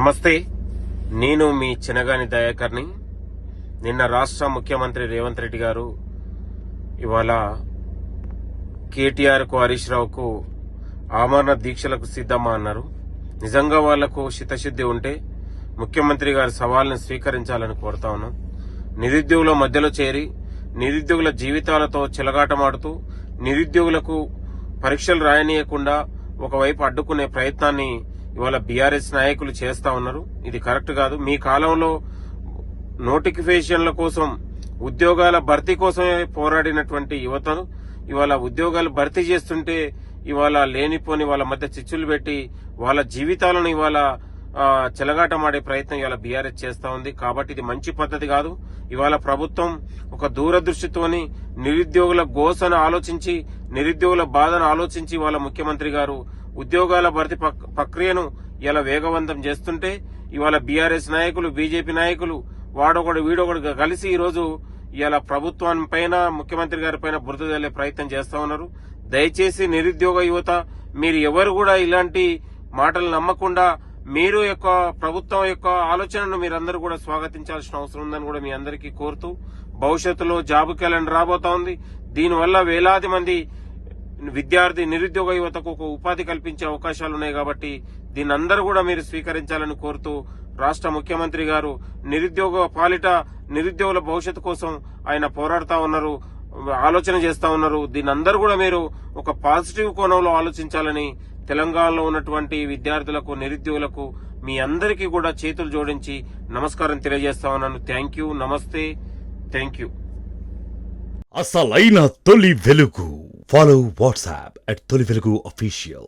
నమస్తే, నేను మీ చినగాని దయాకర్ని. నిన్న రాష్ట్ర ముఖ్యమంత్రి రేవంత్ రెడ్డి గారు ఇవాళ కేటీఆర్కు, హరీష్ రావుకు ఆమరణ దీక్షలకు సిద్ధమా అన్నారు. నిజంగా వాళ్లకు చిత్తశుద్ధి ఉంటే ముఖ్యమంత్రి గారి సవాల్ని స్వీకరించాలని కోరుతా ఉన్నాం. నిరుద్యోగుల మధ్యలో చేరి నిరుద్యోగుల జీవితాలతో చెలగాటమాడుతూ నిరుద్యోగులకు పరీక్షలు రాయనీయకుండా ఒకవైపు అడ్డుకునే ప్రయత్నాన్ని ఇవాళ బీఆర్ఎస్ నాయకులు చేస్తా ఉన్నారు. ఇది కరెక్ట్ కాదు. మీ కాలంలో నోటిఫికేషన్ల కోసం, ఉద్యోగాల భర్తీ కోసమే పోరాడినటువంటి యువతను ఇవాళ ఉద్యోగాలు భర్తీ చేస్తుంటే ఇవాళ లేనిపోని వాళ్ళ మధ్య చిచ్చులు పెట్టి వాళ్ళ జీవితాలను ఇవాళ చెలగాటమాడే ప్రయత్నం ఇవాళ బీఆర్ఎస్ చేస్తా ఉంది. కాబట్టి ఇది మంచి పద్ధతి కాదు. ఇవాళ ప్రభుత్వం ఒక దూరదృష్టితోని నిరుద్యోగుల గోసను ఆలోచించి, నిరుద్యోగుల బాధను ఆలోచించి ఇవాళ ముఖ్యమంత్రి గారు ఉద్యోగాల భర్తీ ప్రక్రియను ఇలా వేగవంతం చేస్తుంటే ఇవాళ బీఆర్ఎస్ నాయకులు, బీజేపీ నాయకులు వాడొకడు వీడొకడు కలిసి ఈరోజు ఇలా ప్రభుత్వం పైన, ముఖ్యమంత్రి గారి పైన బురద జల్లే ప్రయత్నం చేస్తా ఉన్నారు. దయచేసి నిరుద్యోగ యువత, మీరు ఎవరు కూడా ఇలాంటి మాటలు నమ్మకుండా మీరు యొక్క ప్రభుత్వం యొక్క ఆలోచనను మీరందరూ కూడా స్వాగతించాల్సిన అవసరం ఉందని కూడా మీ అందరికీ కోరుతూ, భవిష్యత్తులో జాబ్ క్యాలెండర్ రాబోతా ఉంది. దీనివల్ల వేలాది మంది విద్యార్థి, నిరుద్యోగ యువతకు ఒక ఉపాధి కల్పించే అవకాశాలు ఉన్నాయి. కాబట్టి దీన్ని అందరూ కూడా మీరు స్వీకరించాలని కోరుతూ, రాష్ట్ర ముఖ్యమంత్రి గారు నిరుద్యోగ పాలిట నిరుద్యోగుల భవిష్యత్తు కోసం ఆయన పోరాడుతా ఉన్నారు, ఆలోచన చేస్తా ఉన్నారు. దీన్ని అందరూ కూడా మీరు ఒక పాజిటివ్ కోణంలో ఆలోచించాలని తెలంగాణలో ఉన్నటువంటి విద్యార్థులకు, నిరుద్యోగులకు మీ అందరికీ కూడా చేతులు జోడించి నమస్కారం తెలియజేస్తా ఉన్నాను. థ్యాంక్ యూ, నమస్తే, థ్యాంక్ యూ. అసలైన తొలి వెలుగు. ఫాలో వాట్సాప్ @తొలి వెలుగు official.